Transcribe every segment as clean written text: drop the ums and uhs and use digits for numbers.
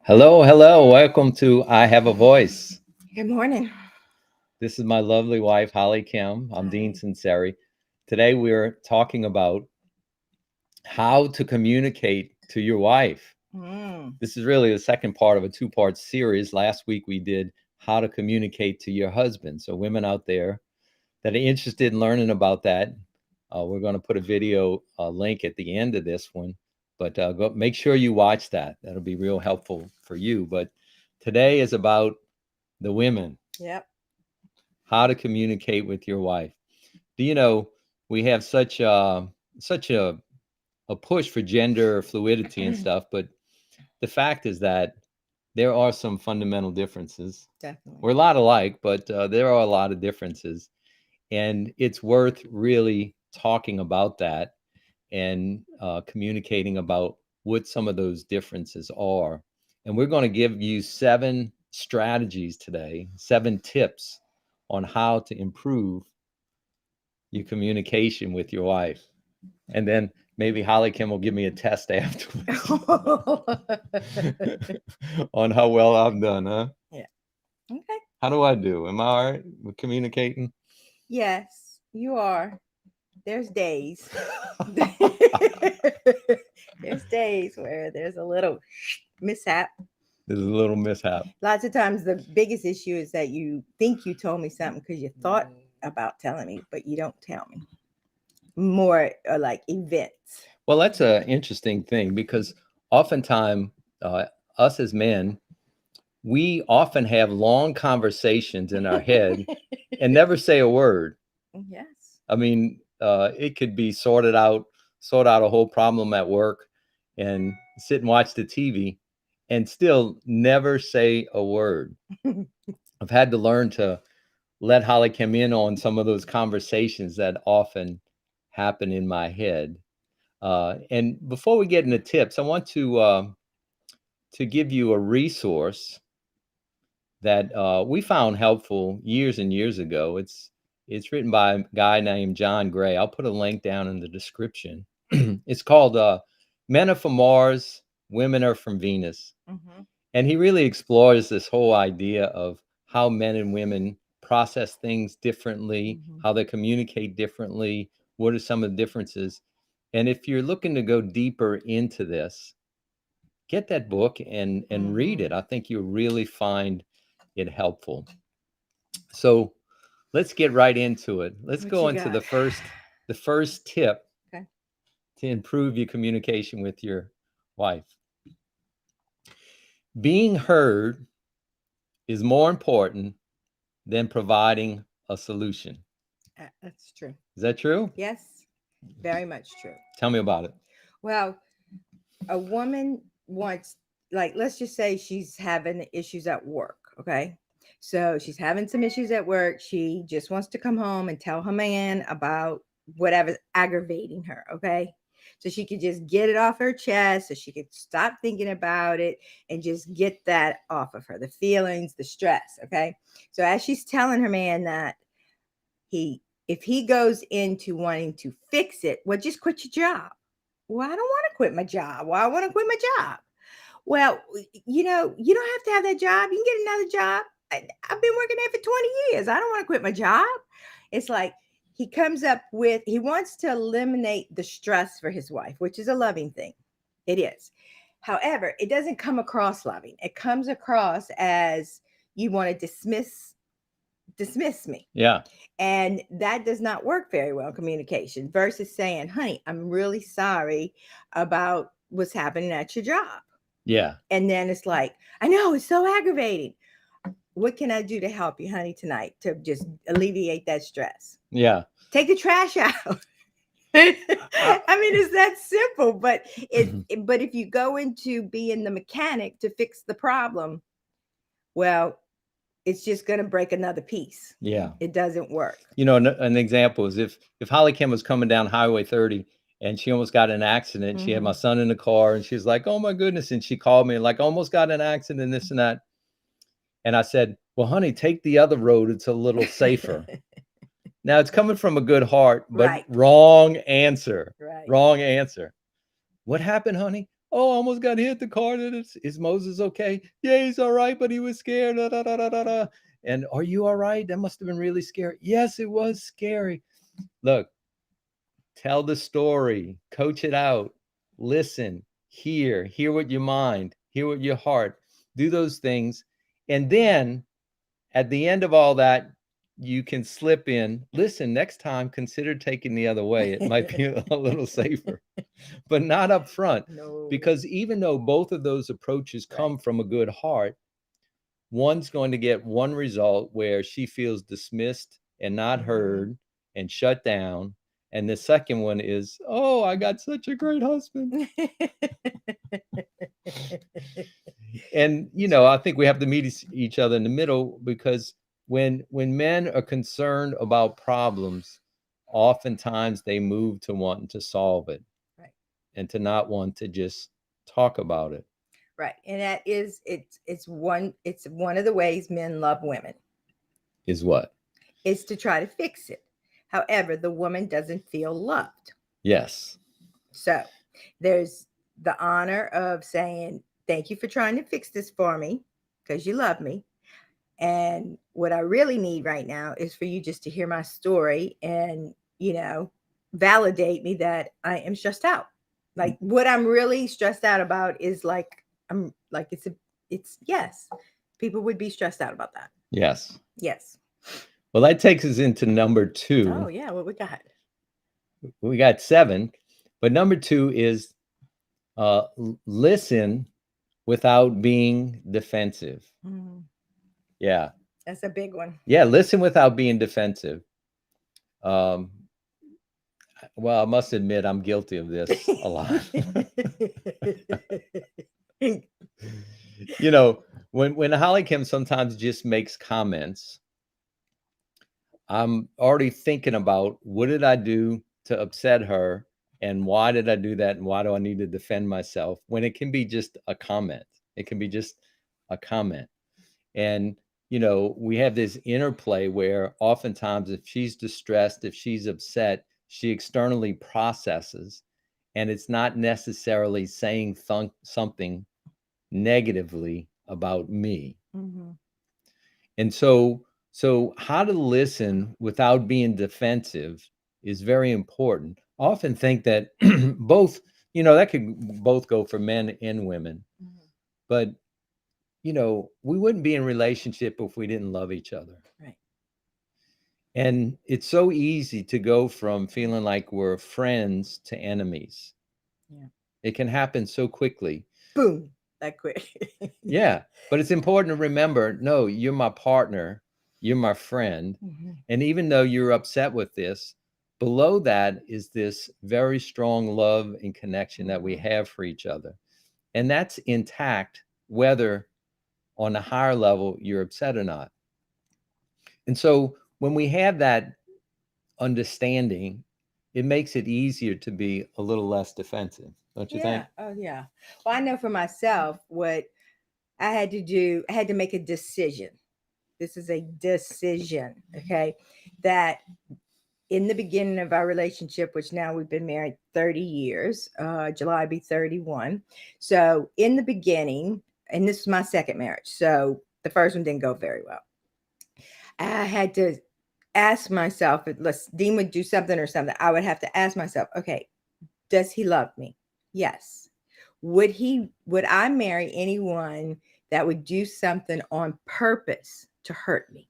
Hello, hello. Welcome to I Have a Voice. Good morning. This is my lovely wife, HollyKem. I'm Dean Hi. Sunseri. Today we're talking about how to communicate to your wife. Mm, This is really the second part of a two-part series. Last week we did how to communicate to your husband. So women out there that are interested in learning about that, we're going to put a video link at the end of this one. But go make sure you watch that. That'll be real helpful for you. But today is about the women, yep. how to communicate with your wife. Do you know we have such a push for gender fluidity and stuff, but the fact is that there are some fundamental differences. Definitely. We're a lot alike, but there are a lot of differences, and it's worth really talking about that and communicating about what some of those differences are. And we're going to give you 7 strategies today, 7 tips on how to improve your communication with your wife. And then maybe HollyKem will give me a test afterwards on how well I've done, huh? Yeah. Okay. How do I do? Am I all right with communicating? Yes, you are. There's days. There's days where there's a little mishap. There's a little mishap. Lots of times, the biggest issue is that you think you told me something because you thought about telling me, but you don't tell me. More like events. Well, that's an interesting thing because oftentimes, uh, us as men, we often have long conversations in our head and never say a word. Yes. I mean, it could be sort out a whole problem at work and sit and watch the TV and still never say a word. I've had to learn to let Holly come in on some of those conversations that often happen in my head. And before we get into tips, I want to give you a resource that we found helpful years and years ago. It's written by a guy named John Gray. I'll put a link down in the description. It's called "Men Are from Mars, Women Are from Venus," Hmm. and he really explores this whole idea of how men and women process things differently, Hmm. how they communicate differently, what are some of the differences. And if you're looking to go deeper into this, get that book and read it. Hmm. I think you'll really find it helpful. So let's get right into it. Let's What go you into got? the first tip Okay. to improve your communication with your wife. Being heard is more important than providing a solution. That's true. Is that true? Yes, very much true. Tell me about it. Well, a woman wants, like, let's just say she's having issues at work. Okay. So she's having some issues at work. She just wants to come home and tell her man about whatever's aggravating her. Okay. So she could just get it off her chest so she could stop thinking about it and just get that off of her, the feelings, the stress. Okay. So as she's telling her man that he, if he goes into wanting to fix it, well, just quit your job. Well, I don't want to quit my job. Well, I want to quit my job. Well, you don't have to have that job. You can get another job. I've been working there for 20 years. I don't want to quit my job. It's like he comes up with, he wants to eliminate the stress for his wife, which is a loving thing. It is. However, it doesn't come across loving. It comes across as you want to dismiss me. Yeah. And that does not work very well in communication versus saying, honey, I'm really sorry about what's happening at your job. Yeah. And then it's like, I know it's so aggravating. What can I do to help you, honey, tonight to just alleviate that stress? Yeah. Take the trash out. I mean, it's that simple, but but if you go into being the mechanic to fix the problem, well, it's just going to break another piece. Yeah. It doesn't work. You know, an example is if Holly Kim was coming down Highway 30 and she almost got in an accident. She had my Mhm. son in the car and she's like, "Oh my goodness!" And she called me like, "Almost got in an accident, this and that." And I said, "Well, honey, take the other road. It's a little safer." Now it's coming from a good heart, but Right. wrong answer. Right. Wrong answer. What happened, honey? Oh, I almost got hit. The car. Is Moses okay? Yeah, he's all right, but he was scared. Da, da, da, da, da, da. And are you all right? That must have been really scary. Yes, it was scary. Look, tell the story, coach it out, listen, hear what your mind, hear what your heart, do those things. And then at the end of all that, you can slip in, listen, next time, consider taking the other way. It might be a little safer, but not up front. No. Because even though both of those approaches come Right. from a good heart, one's going to get one result where she feels dismissed and not heard and shut down. And the second one is, oh, I got such a great husband. And, I think we have to meet each other in the middle, because when men are concerned about problems, oftentimes they move to wanting to solve it, Right. and to not want to just talk about it. Right. And that is, it's one of the ways men love women. Is what? Is to try to fix it. However, the woman doesn't feel loved. Yes. So there's the honor of saying, thank you for trying to fix this for me because you love me. And what I really need right now is for you just to hear my story and, validate me that I am stressed out. Like, what I'm really stressed out about is it's yes. People would be stressed out about that. Yes. Yes. Well, that takes us into number 2. Oh, yeah. What we got? We got 7, but number 2 is listen without being defensive. Mm. Yeah. That's a big one. Yeah, listen without being defensive. Well, I must admit I'm guilty of this a lot. When HollyKem sometimes just makes comments, I'm already thinking about, what did I do to upset her, and why did I do that, and why do I need to defend myself, when it can be just a comment. It can be just a comment. And we have this interplay where oftentimes, if she's distressed, if she's upset, she externally processes, and it's not necessarily saying something negatively about me. Mm-hmm. And so how to listen without being defensive is very important. I often think that both, that could both go for men and women. Mm-hmm. But, we wouldn't be in relationship if we didn't love each other. Right. And it's so easy to go from feeling like we're friends to enemies. Yeah. It can happen so quickly. Boom. That quick. Yeah. But it's important to remember, no, you're my partner. You're my friend. Mm-hmm. And even though you're upset with this, below that is this very strong love and connection that we have for each other. And that's intact, whether on a higher level you're upset or not. And so when we have that understanding, it makes it easier to be a little less defensive, don't you think? Oh, yeah. Well, I know for myself what I had to do. I had to make a decision. This is a decision, okay? That in the beginning of our relationship, which now we've been married 30 years, July be 31. So in the beginning, and this is my second marriage, so the first one didn't go very well. I had to ask myself, if Dean would do something or something, I would have to ask myself, okay, does he love me? Yes. Would I marry anyone that would do something on purpose to hurt me?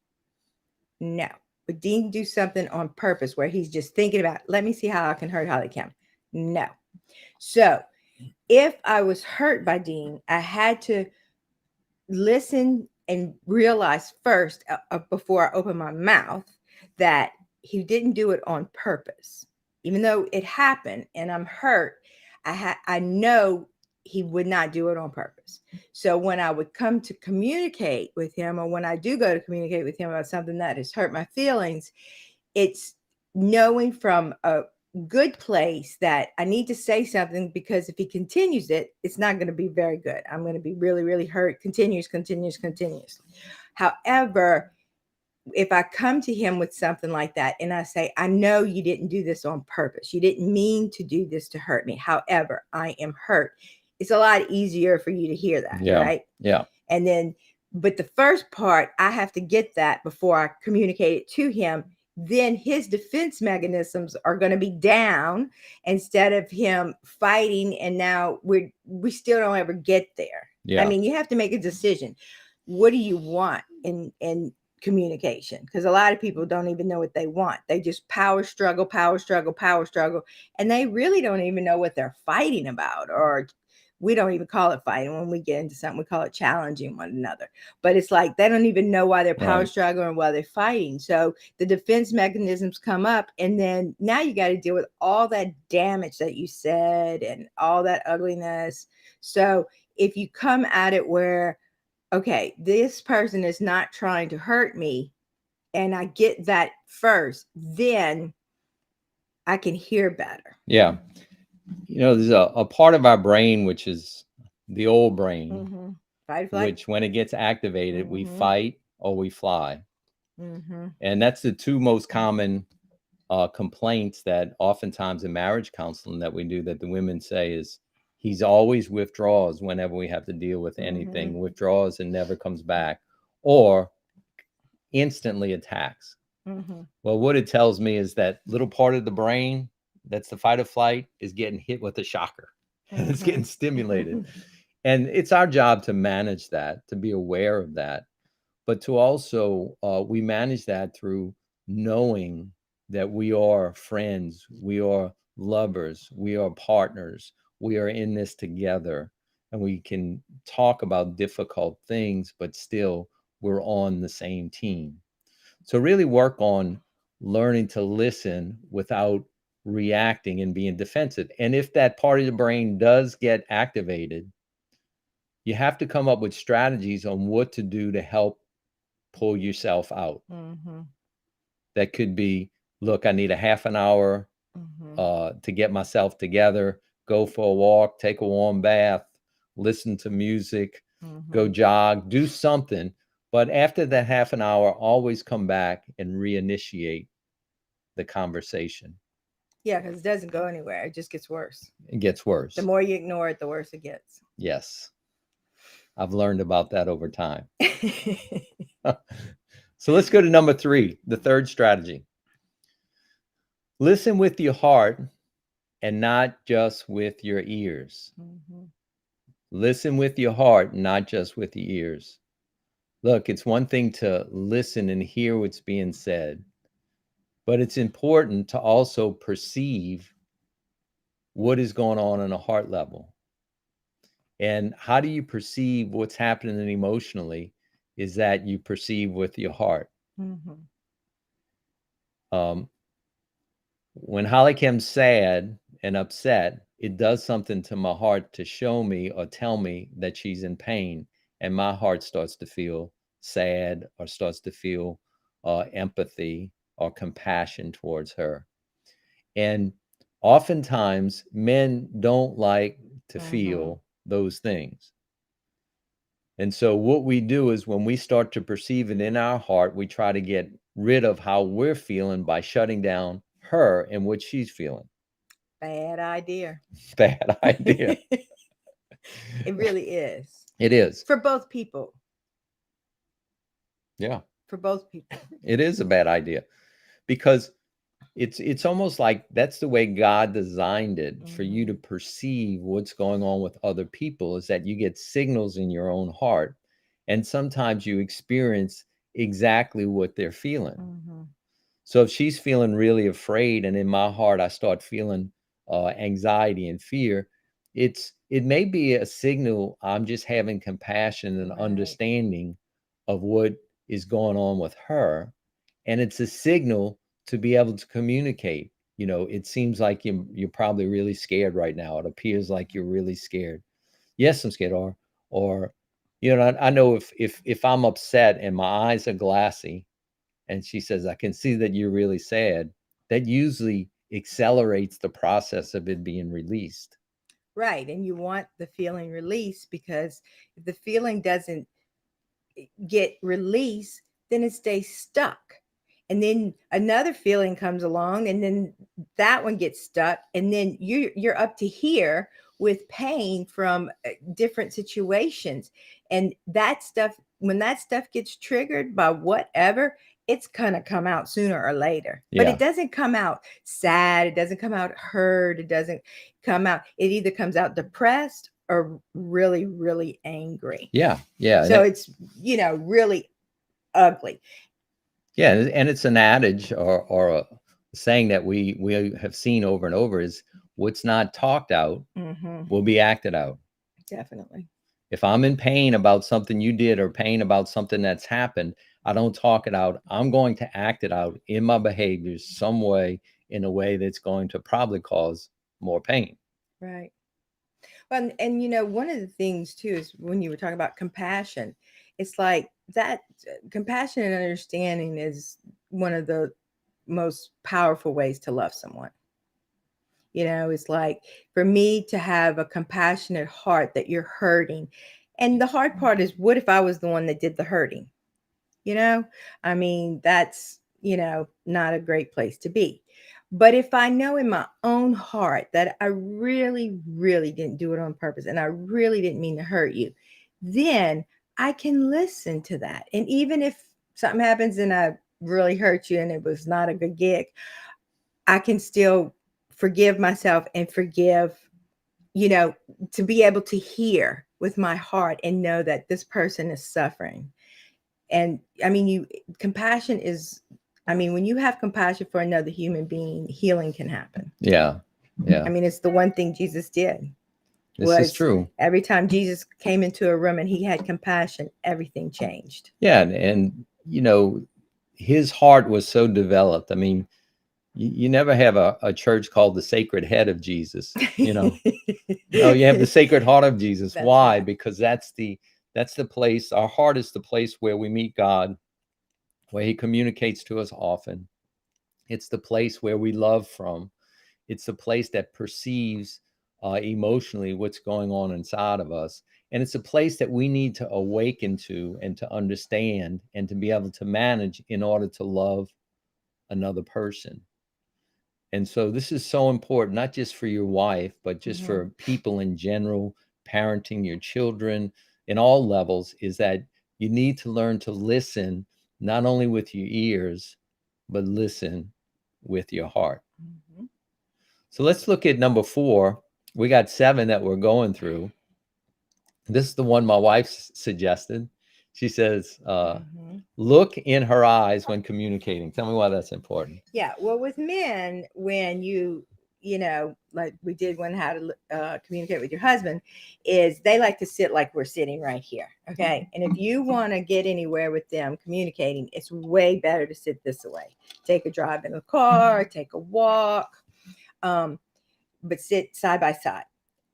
No. Would Dean do something on purpose where he's just thinking about, let me see how I can hurt HollyKem? No. So if I was hurt by Dean, I had to listen and realize first, before I open my mouth, that he didn't do it on purpose. Even though it happened and I'm hurt, I know he would not do it on purpose. So when I would come to communicate with him, or when I do go to communicate with him about something that has hurt my feelings, it's knowing from a good place that I need to say something, because if he continues it, it's not going to be very good. I'm going to be really, really hurt. Continues. However, if I come to him with something like that and I say, I know you didn't do this on purpose. You didn't mean to do this to hurt me. However, I am hurt. it's a lot easier for you to hear that, Yeah. right? Yeah. And then, but the first part, I have to get that before I communicate it to him. Then his defense mechanisms are going to be down instead of him fighting. And now we still don't ever get there. Yeah. I mean, you have to make a decision. What do you want in communication? Because a lot of people don't even know what they want. They just power struggle, power struggle, power struggle, and they really don't even know what they're fighting about. Or we don't even call it fighting. When we get into something, we call it challenging one another. But it's like they don't even know why they're power Right. struggling, why they're fighting. So the defense mechanisms come up, and then now you got to deal with all that damage that you said and all that ugliness. So if you come at it where, okay, this person is not trying to hurt me, and I get that first, then I can hear better. Yeah. There's a part of our brain, which is the old brain, Mm-hmm. Fight, flight. which when it gets activated, we Mhm. fight or we fly. Mm-hmm. And that's the two most common complaints that oftentimes in marriage counseling that we do, that the women say is, he's always withdraws whenever we have to deal with anything, Mhm. withdraws and never comes back, or instantly attacks. Mm-hmm. Well, what it tells me is that little part of the brain that's the fight or flight is getting hit with a shocker. And it's getting stimulated. And it's our job to manage that, to be aware of that, but to also, we manage that through knowing that we are friends, we are lovers, we are partners, we are in this together, and we can talk about difficult things, but still we're on the same team. So really work on learning to listen without reacting and being defensive. And if that part of the brain does get activated, you have to come up with strategies on what to do to help pull yourself out. Mm-hmm. That could be, look, I need a half an hour to get myself together, go for a walk, take a warm bath, listen to music, go jog, do something. But after that half an hour, always come back and reinitiate the conversation. Yeah, because it doesn't go anywhere. It just gets worse. It gets worse. The more you ignore it, the worse it gets. Yes. I've learned about that over time. So let's go to number 3, the third strategy. Listen with your heart and not just with your ears. Listen with your heart, not just with your ears. Look, it's one thing to listen and hear what's being said, but it's important to also perceive what is going on a heart level. And how do you perceive what's happening emotionally is that you perceive with your heart. When HollyKem's sad and upset, it does something to my heart to show me or tell me that she's in pain. And my heart starts to feel sad or starts to feel empathy or compassion towards her. And oftentimes, men don't like to feel those things. And so what we do is when we start to perceive it in our heart, we try to get rid of how we're feeling by shutting down her and what she's feeling. Bad idea. Bad idea. It really is. It is. For both people. Yeah. For both people. It is a bad idea because it's almost like that's the way God designed it for you to perceive what's going on with other people, is that you get signals in your own heart. And sometimes you experience exactly what they're feeling. So if she's feeling really afraid and in my heart I start feeling anxiety and fear, it may be a signal I'm just having compassion and understanding of what is going on with her. And it's a signal to be able to communicate. It seems like you're probably really scared right now. It appears like you're really scared. Yes, I'm scared. Or I know if I'm upset and my eyes are glassy, and she says, I can see that you're really sad, that usually accelerates the process of it being released. Right. And you want the feeling released, because if the feeling doesn't get released, then it stays stuck. And then another feeling comes along, and then that one gets stuck. And then you're up to here with pain from different situations. And that stuff, when that stuff gets triggered by whatever, it's gonna come out sooner or later. But Yeah. it doesn't come out sad, it doesn't come out hurt, it doesn't come out, it either comes out depressed or really, really angry. Yeah. Yeah. So it's, really ugly. Yeah, and it's an adage or a saying that we have seen over and over is what's not talked out will be acted out. Definitely. If I'm in pain about something you did or pain about something that's happened, I don't talk it out. I'm going to act it out in my behaviors some way, in a way that's going to probably cause more pain. Right. Well, and one of the things too is when you were talking about compassion, it's like that compassion and understanding is one of the most powerful ways to love someone. It's like for me to have a compassionate heart that you're hurting. And the hard part is, what if I was the one that did the hurting? I mean, that's, not a great place to be. But if I know in my own heart that I really, really didn't do it on purpose and I really didn't mean to hurt you, then I can listen to that. And even if something happens and I really hurt you and it was not a good gig, I can still forgive myself and forgive, to be able to hear with my heart and know that this person is suffering. And I mean, compassion is, when you have compassion for another human being, healing can happen. Yeah. Yeah. I mean, it's the one thing Jesus did. This is true. Every time Jesus came into a room and he had compassion, everything changed. Yeah. And his heart was so developed. I mean, you never have a church called the Sacred Head of Jesus, No, you have the Sacred Heart of Jesus. Why? Right. Because that's the place. Our heart is the place where we meet God, where he communicates to us often. It's the place where we love from. It's the place that perceives emotionally what's going on inside of us. And it's a place that we need to awaken to and to understand and to be able to manage in order to love another person. And so this is so important, not just for your wife, but just for people in general, parenting your children in all levels, is that you need to learn to listen, not only with your ears, but listen with your heart. So let's look at number 4. We got 7 that we're going through. This is the one my wife suggested. She says, look in her eyes when communicating. Tell me why that's important. Yeah. Well, with men, when like we did when how to communicate with your husband, is they like to sit like we're sitting right here. Okay. And if you want to get anywhere with them communicating, it's way better to sit this way. Take a drive in a car, take a walk, but sit side by side.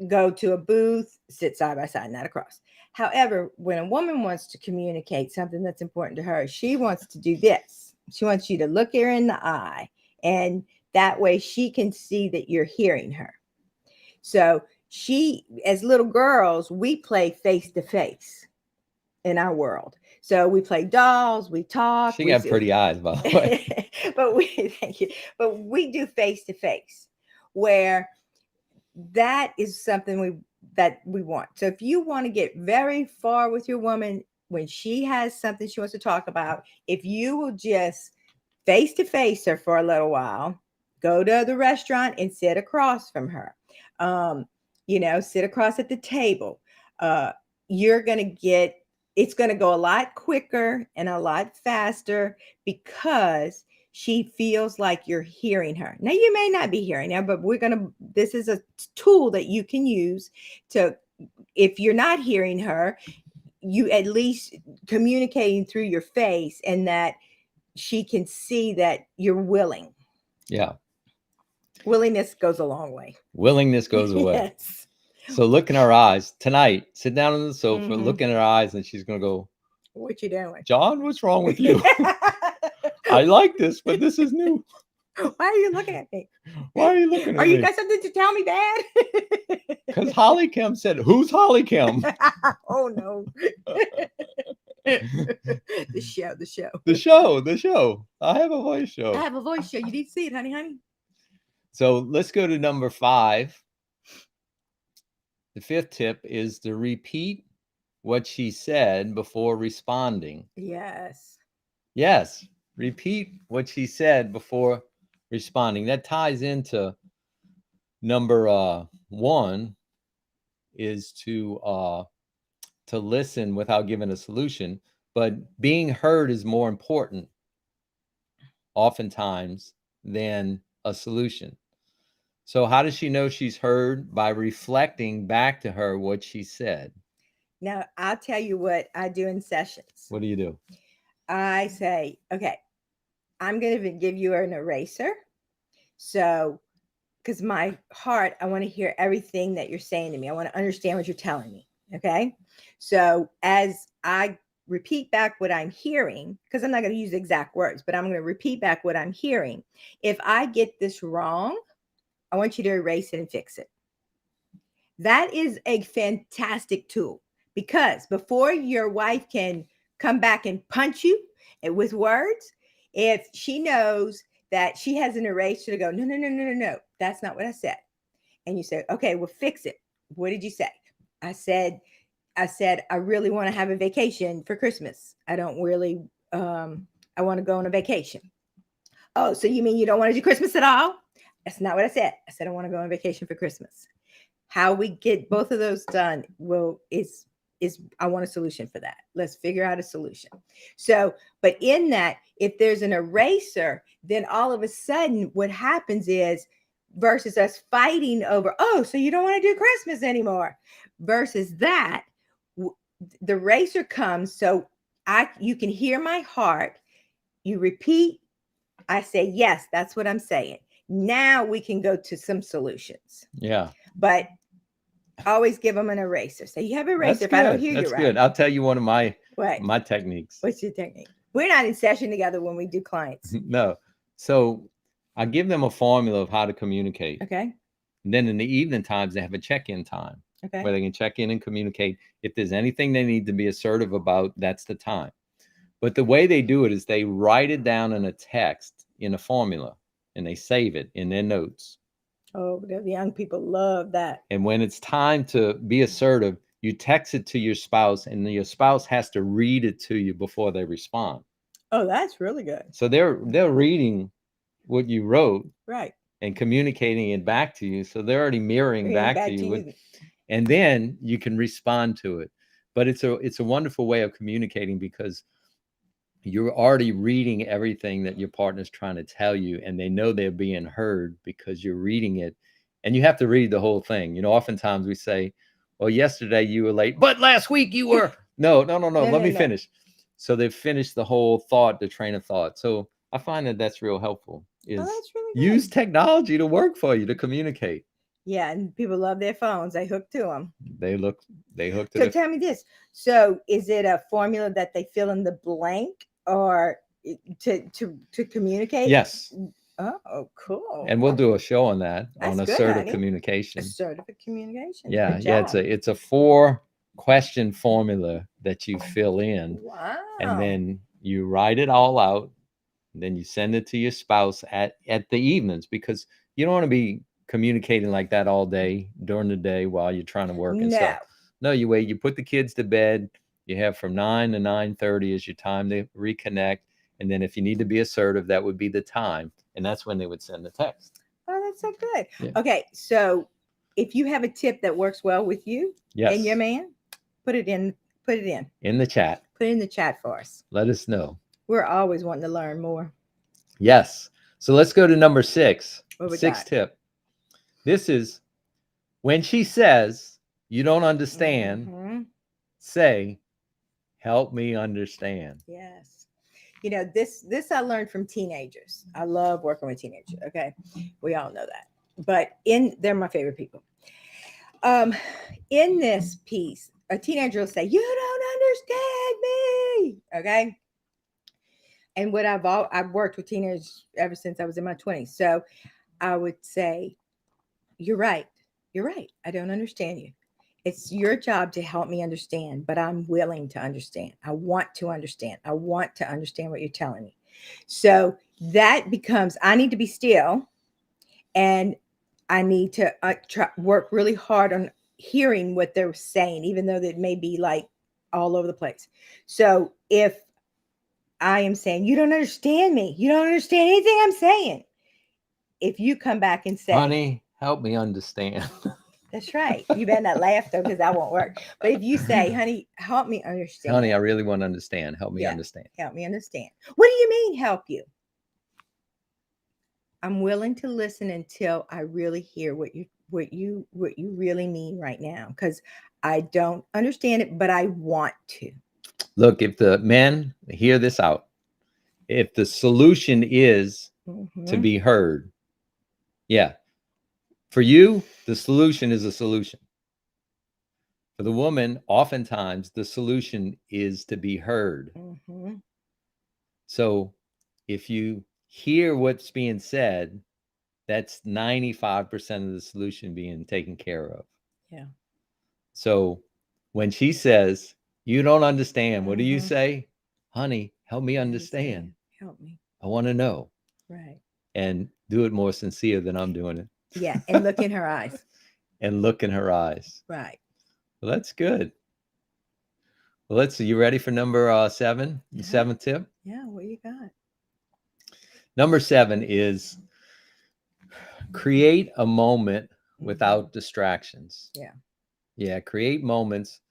Go to a booth, sit side by side, not across. However, when a woman wants to communicate something that's important to her, she wants to do this. She wants you to look her in the eye, and that way she can see that you're hearing her. So as little girls, we play face to face in our world. So we play dolls, we talk. She got pretty eyes, by the way. Thank you. But we do face to face, where that is something that we want. So if you want to get very far with your woman, when she has something she wants to talk about, if you will just face to face her for a little while, go to the restaurant and sit across from her, sit across at the table, it's going to go a lot quicker and a lot faster because she feels like you're hearing her. Now, you may not be hearing her, but this is a tool that you can use to, if you're not hearing her, you at least communicating through your face, and that she can see that you're willing. Yeah. Willingness goes a long way. Willingness goes away. Yes. So look in her eyes tonight. Sit down on the sofa, look in her eyes, and she's going to go, "What you doing? John, what's wrong with you? I like this, but this is new. Why are you looking at me? Why are you looking at me? Are you got something to tell me, Dad?" Because HollyKem said, "Who's HollyKem?" Oh, no. The show. I have a voice show. You need to see it, honey. So let's go to number 5. The fifth tip is to repeat what she said before responding. Yes. Yes, repeat what she said before responding. That ties into number one, is to listen without giving a solution. But being heard is more important oftentimes than a solution. So how does she know she's heard? By reflecting back to her what she said. Now, I'll tell you what I do in sessions. What do you do? I say, okay, I'm going to give you an eraser. So, because my heart, I want to hear everything that you're saying to me. I want to understand what you're telling me. Okay. So, as I repeat back what I'm hearing, because I'm not going to use the exact words, but I'm going to repeat back what I'm hearing. If I get this wrong, I want you to erase it and fix it. That is a fantastic tool, because before your wife can come back and punch you with words, if she knows that she has an eraser to go, no, no, no, no, no, no, that's not what I said. And you say, okay, well, fix it. What did you say? I said, I really want to have a vacation for Christmas. I don't really, I want to go on a vacation. Oh, so you mean you don't want to do Christmas at all? That's not what I said. I said, I want to go on vacation for Christmas. How we get both of those done is I want a solution for that. Let's figure out a solution. So, but in that, if there's an eraser, then all of a sudden what happens is, versus us fighting over, oh, so you don't want to do Christmas anymore, versus that, the eraser comes. So you can hear my heart. You repeat. I say, yes, that's what I'm saying. Now we can go to some solutions. Yeah. But always give them an eraser. Say, you have an eraser if I don't hear you right. That's good. I'll tell you one of my techniques. What's your technique? We're not in session together when we do clients. No. So I give them a formula of how to communicate. Okay. And then in the evening times, they have a check-in time. Okay. Where they can check in and communicate. If there's anything they need to be assertive about, that's the time. But the way they do it is they write it down in a text in a formula, and they save it in their notes. Oh, the young people love that. And when it's time to be assertive, you text it to your spouse, and your spouse has to read it to you before they respond. Oh, that's really good. So they're reading what you wrote, right, and communicating it back to you. So they're already mirroring back to you. And then you can respond to it. But it's a wonderful way of communicating, because you're already reading everything that your partner's trying to tell you, and they know they're being heard because you're reading it. And you have to read the whole thing. You know, oftentimes we say, well, yesterday you were late, but last week you were. No. Let me finish. So they've finished the whole thought, the train of thought. So I find that that's real helpful. That's really good. Use technology to work for you, to communicate. Yeah, and people love their phones. They hook to them. They hook to So tell me this. So is it a formula that they fill in the blank, or to communicate? Yes. Oh, cool. And we'll do a show on that. That's on assertive communication. Assertive communication. Yeah, it's a 4-question formula that you fill in. Wow. And then you write it all out. Then you send it to your spouse at the evenings, because you don't want to be communicating like that all day during the day while you're trying to work and stuff. No, you wait. You put the kids to bed. You have from 9 to 9:30 is your time to reconnect. And then if you need to be assertive, that would be the time. And that's when they would send the text. Oh, that's so good. Yeah. Okay. So if you have a tip that works well with you and your man, put it in the chat. Put it in the chat for us. Let us know. We're always wanting to learn more. Yes. So let's go to number 6. Sixth tip. This is, when she says you don't understand, say, help me understand. Yes. You know, this I learned from teenagers. I love working with teenagers. Okay. We all know that. But they're my favorite people. In this piece, a teenager will say, you don't understand me. Okay. And what I've worked with teenagers ever since I was in my 20s. So I would say, you're right. You're right. I don't understand you. It's your job to help me understand, but I'm willing to understand. I want to understand. I want to understand what you're telling me. So that becomes, I need to be still, and I need to work really hard on hearing what they're saying, even though that may be like all over the place. So if I am saying, you don't understand me, you don't understand anything I'm saying, if you come back and say, honey, help me understand. that's right, you better not laugh though, because that won't work. But if you say, honey, help me understand. Honey, I really want to understand. Help me Yeah. understand. Help me understand. What do you mean help you? I'm willing to listen until I really hear what you really mean right now, because I don't understand it, but I want to. Look, if the men hear this out, if the solution is to be heard, yeah, for you, the solution is a solution. For the woman, oftentimes the solution is to be heard. Mm-hmm. So if you hear what's being said, that's 95% of the solution being taken care of. Yeah. So when she says, you don't understand, what do you Mm-hmm. say? Honey, help me understand. Help me. I want to know. Right. And do it more sincere than I'm doing it. Yeah. And look in her eyes. And look in her eyes. Right. Well, that's good. Well, let's see. You ready for number 7? The Yeah. 7th tip? Yeah. What you got? Number 7 is create a moment without distractions. Yeah. Yeah. Create moments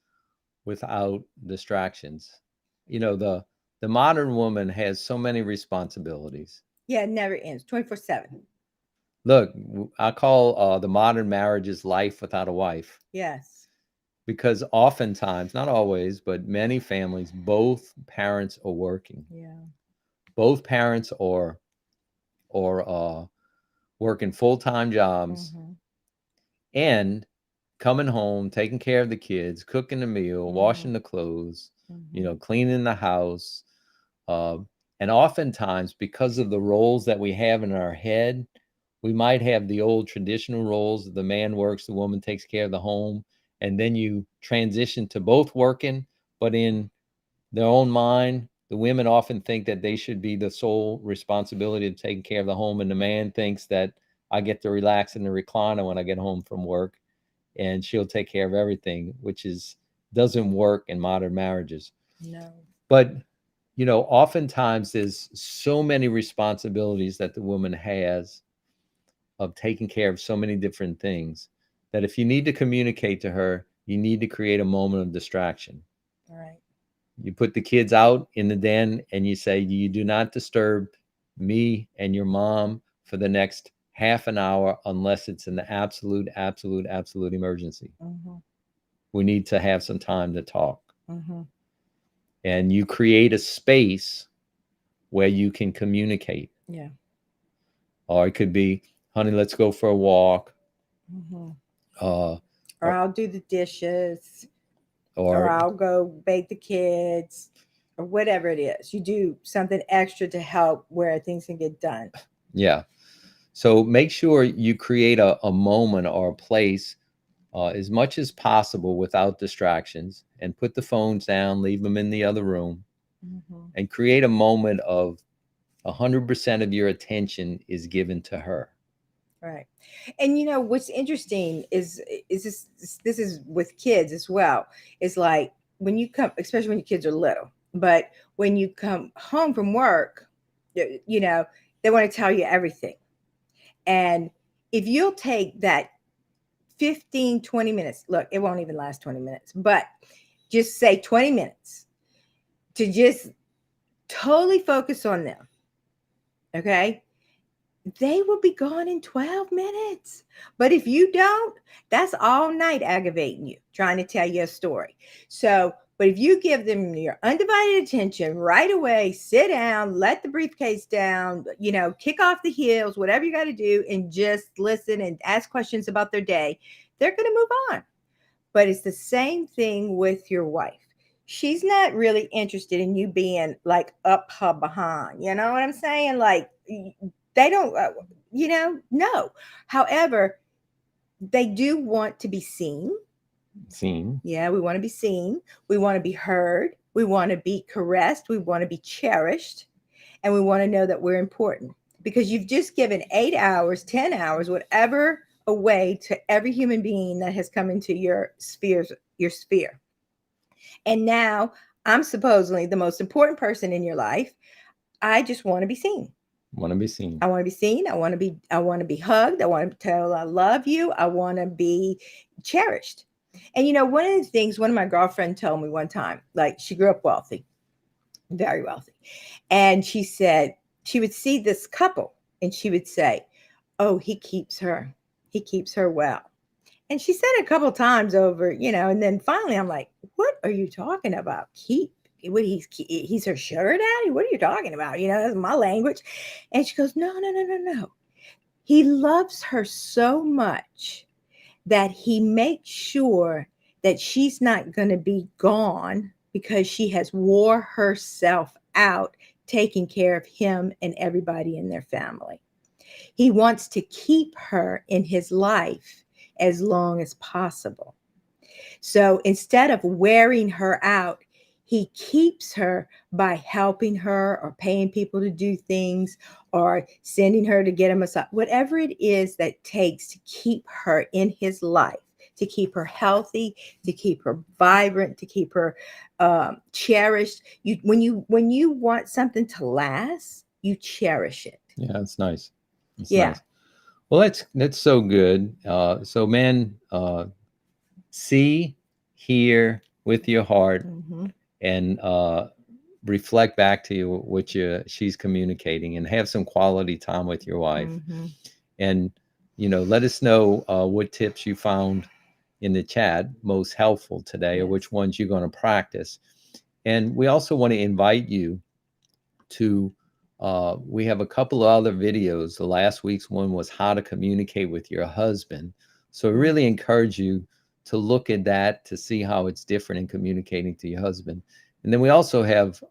without distractions. You know, the modern woman has so many responsibilities. Yeah. It never ends. 24/7. Look, I call the modern marriages life without a wife. Yes. Because oftentimes, not always, but many families, both parents are working. Yeah. Both parents are working full-time jobs and coming home, taking care of the kids, cooking the meal, washing the clothes, you know, cleaning the house. And oftentimes, because of the roles that we have in our head, we might have the old traditional roles. The man works, the woman takes care of the home. And then you transition to both working, but in their own mind, the women often think that they should be the sole responsibility of taking care of the home. And the man thinks that I get to relax in the recliner when I get home from work and she'll take care of everything, which doesn't work in modern marriages. No. But, you know, oftentimes there's so many responsibilities that the woman has of taking care of so many different things that if you need to communicate to her, you need to create a moment of distraction. All right. You put the kids out in the den and you say, you do not disturb me and your mom for the next half an hour unless it's an absolute emergency. We need to have some time to talk. And you create a space where you can communicate. Yeah. Or it could be, honey, let's go for a walk. Or I'll do the dishes. Or I'll go bake the kids. Or whatever it is. You do something extra to help where things can get done. Yeah. So make sure you create a moment or a place as much as possible without distractions, and put the phones down, leave them in the other room, and create a moment of 100% of your attention is given to her. Right. And you know what's interesting is this is with kids as well. It's like when you come, especially when your kids are little, but when you come home from work, you know, they want to tell you everything. And if you'll take that 15-20 minutes, look, it won't even last 20 minutes, but just say 20 minutes to just totally focus on them. Okay. They will be gone in 12 minutes. But if you don't, that's all night aggravating you, trying to tell you a story. So, but if you give them your undivided attention right away, sit down, let the briefcase down, you know, kick off the heels, whatever you got to do, and just listen and ask questions about their day, they're going to move on. But it's the same thing with your wife. She's not really interested in you being like up her behind. You know what I'm saying? Like, they don't, you know, no. However, they do want to be seen. Seen. Yeah, we want to be seen. We want to be heard. We want to be caressed. We want to be cherished. And we want to know that we're important. Because you've just given 8 hours, 10 hours, whatever away to every human being that has come into your sphere. And now I'm supposedly the most important person in your life. I just want to be seen. Want to be seen. I want to be seen. I want to be hugged. I want to tell I love you. I want to be cherished. And one of the things one of my girlfriends told me one time, like she grew up wealthy, very wealthy. And she said she would see this couple and she would say, "Oh, he keeps her. He keeps her well." And she said it a couple of times over, and then finally I'm like, "What are you talking about? Keep? What he's her sugar daddy? What are you talking about? That's my language." And she goes, "No, no, no, no, no. He loves her so much that he makes sure that she's not going to be gone because she has wore herself out taking care of him and everybody in their family. He wants to keep her in his life as long as possible. So instead of wearing her out, he keeps her by helping her or paying people to do things or sending her to get a massage, whatever it is that takes to keep her in his life, to keep her healthy, to keep her vibrant, to keep her cherished. When you want something to last, you cherish it. Yeah, it's nice. It's Yeah. nice. Well, that's so good. So men, see, hear with your heart, Mm-hmm. and reflect back to you what she's communicating, and have some quality time with your wife. Mm-hmm. And let us know what tips you found in the chat most helpful today, or Yes. which ones you're going to practice. And we also want to invite you to we have a couple of other videos. The last week's one was how to communicate with your husband. So I really encourage you to look at that to see how it's different in communicating to your husband. And then we also have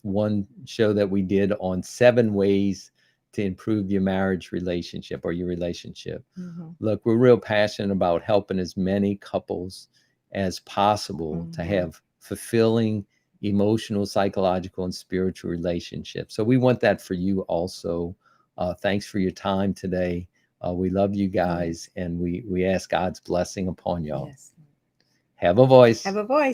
one show that we did on 7 ways to improve your marriage relationship or your relationship. Mm-hmm. Look, we're real passionate about helping as many couples as possible to have fulfilling emotional, psychological, and spiritual relationships. So we want that for you also. Thanks for your time today. We love you guys, and we ask God's blessing upon y'all. Yes. Have a voice. Have a voice.